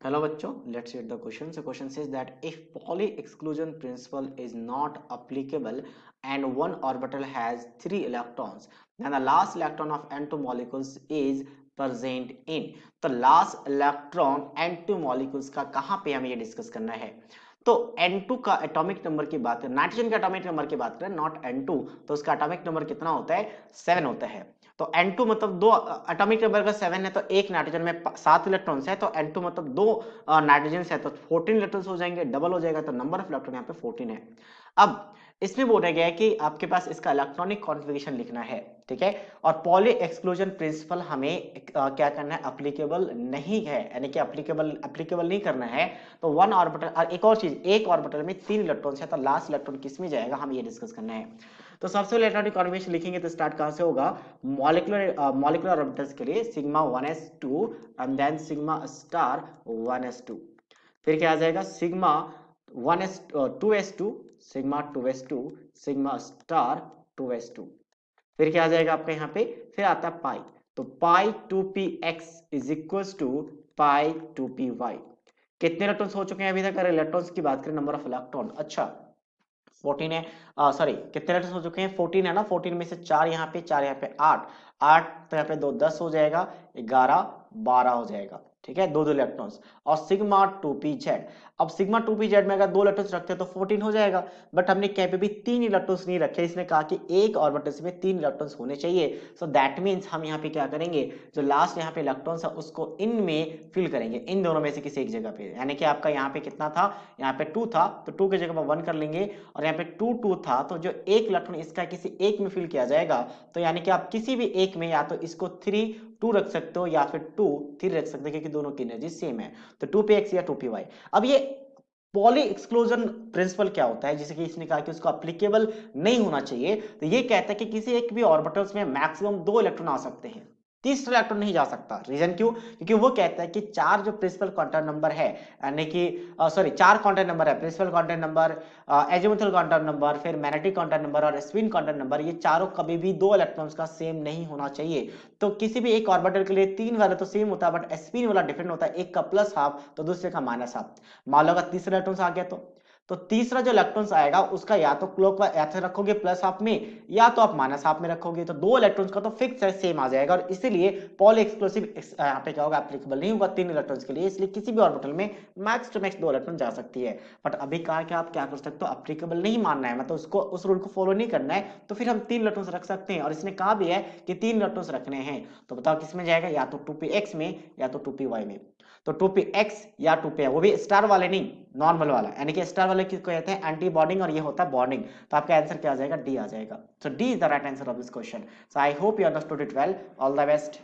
Hello bachcho, let's read the question. So question says that if Pauli exclusion principle is not applicable and one orbital has 3 electrons, then the last electron of N2 molecules is present in. तो last electron N2 molecules का कहाँ पे हमें ये discuss करना है? तो N2 का एटॉमिक नंबर की बात करें, नाइट्रोजन के एटॉमिक नंबर की बात करें, नॉट N2, तो उसका एटॉमिक नंबर कितना होता है? 7 होता है। तो N2 मतलब दो एटॉमिक नंबर का 7 है, तो एक नाइट्रोजन में 7 इलेक्ट्रॉन्स है, तो N2 मतलब दो नाइट्रोजन है, तो 14 इलेक्ट्रॉन्स हो जाएंगे, डबल हो जाएगा, तो नंबर ऑफ इलेक्ट्रॉन यहाँ पे 14 है। अब इसमें बोला गया है कि आपके पास इसका इलेक्ट्रॉनिक कॉन्फ़िगरेशन लिखना है, ठीक है। और पॉली एक्सक्लूजन प्रिंसिपल हमें क्या करना है? अप्लीकेबल नहीं है, यानी कि अप्लीकेबल नहीं करना है। तो वन ऑर्बिटल, और एक और चीज, एक ऑर्बिटल में 3 इलेक्ट्रॉन्स है, तो लास्ट इलेक्ट्रॉन किस में जाएगा, हम ये डिस्कस करना है। तो सबसे पहले इलेक्ट्रॉनिक कॉन्फ़िगरेशन लिखेंगे तो स्टार्ट कहां से होगा? मॉलिक्यूलर ऑर्बिटल्स के लिए sigma 1s2 and then sigma star 1s2। फिर क्या आ जाएगा? Sigma 2s2, sigma 2s2, sigma star 2s2। फिर क्या आ जाएगा आपका यहाँ पे? फिर आता है पाई, तो pi 2px is equal to pi 2py। कितने इलेक्ट्रॉन्स हो चुके हैं अभी तक? अगर इलेक्ट्रॉन्स की बात करें, नंबर ऑफ इलेक्ट्रॉन, अच्छा 14 है। सॉरी, कितने इलेक्ट्रॉन्स हो चुके हैं? 14 है ना। 14 में से 4 यहाँ पे, 4 यहाँ पे, 8 8, तो यहाँ पे 2 10 हो जाएगा, 11 12 हो जाएगा, ठीक है, दो दो इलेक्ट्रॉन्स। और सिग्मा 2pz, अब सिग्मा 2pz में अगर दो इलेक्ट्रॉन्स रखते हैं तो 14 हो जाएगा, बट हमने कहीं पे भी 3 इलेक्ट्रॉन्स नहीं रखे, इसने कहा कि एक ऑर्बिटल में 3 इलेक्ट्रॉन्स होने चाहिए। सो दैट मींस हम यहाँ पे क्या करेंगे? जो लास्ट यहाँ पे इलेक्ट्रॉन्स है उसको इन में फिल करेंगे, इन दोनों में से किसी एक जगह पे। यानी कि आपका यहाँ पे कितना था? यहाँ पे 2 था, तो 2 की जगह पर 1 कर लेंगे, और यहाँ पे 2 2 था, तो जो एक इलेक्ट्रॉन इसका किसी एक में फिल किया जाएगा, तो यानी कि आप किसी भी एक में या तो इसको 3 2 रख सकते हो या फिर 2 3 रख सकते हो, क्योंकि दोनों की एनर्जी सेम है। तो 2px या 2py। अब ये पॉली एक्सक्लूजन प्रिंसिपल क्या होता है, जिसे कि इसने कहा कि उसको एप्लीकेबल नहीं होना चाहिए, तो ये कहता है कि किसी एक भी ऑर्बिटल्स में मैक्सिमम 2 इलेक्ट्रॉन आ सकते हैं, तीसरा इलेक्ट्रॉन नहीं जा सकता। रीजन क्यों? क्योंकि वो कहता है कि 4 जो प्रिंसिपल क्वांटम नंबर है, यानी कि सॉरी 4 क्वांटम नंबर है, principal quantum number, azimuthal quantum number, फिर मैग्नेटिक क्वांटम नंबर और स्पिन क्वांटम नंबर, ये चारों कभी भी 2 इलेक्ट्रॉन्स का सेम नहीं होना चाहिए। तो किसी भी एक ऑर्बिटल के लिए 3 वाला तो सेम होता है, बट स्पिन वाला डिफरेंट होता है, एक का प्लस हाफ तो दूसरे का माइनस हाफ। मान लो अगर तीसरा इलेक्ट्रॉन आ गया, तो तीसरा जो इलेक्ट्रॉन्स आएगा उसका या तो क्लॉकवाइज ऐसे रखोगे प्लस हाफ में, या तो आप माइनस हाफ में रखोगे, तो 2 इलेक्ट्रॉन्स का तो फिक्स है, सेम आ जाएगा। और इसीलिए पॉली एक्सक्लूसिव यहाँ पे क्या होगा? एप्लीकेबल नहीं होगा 3 इलेक्ट्रॉन्स के लिए, इसलिए किसी भी ऑर्बिटल में मैक्स टू मैक्स 2 इलेक्ट्रॉन जा सकती है। बट अभी कहा कि आप क्या कर सकते हो? एप्लीकेबल नहीं मानना है, मतलब उसको उस रूल को फॉलो नहीं करना है, तो फिर हम 3 इलेक्ट्रॉन्स रख सकते हैं। और इसने कहा भी है कि 3 इलेक्ट्रॉन्स रखने हैं, तो बताओ किस में जाएगा? या तो 2px में या तो 2py में। तो 2px या 2py, वो भी स्टार वाले नहीं, नॉर्मल वाला, यानी कि स्टार वाले किसको कहते हैं? एंटी बॉन्डिंग, और ये होता है बॉन्डिंग। तो आपका आंसर क्या आ जाएगा? डी आ जाएगा। So D is the right answer of this question. So I hope you understood it well. All the best.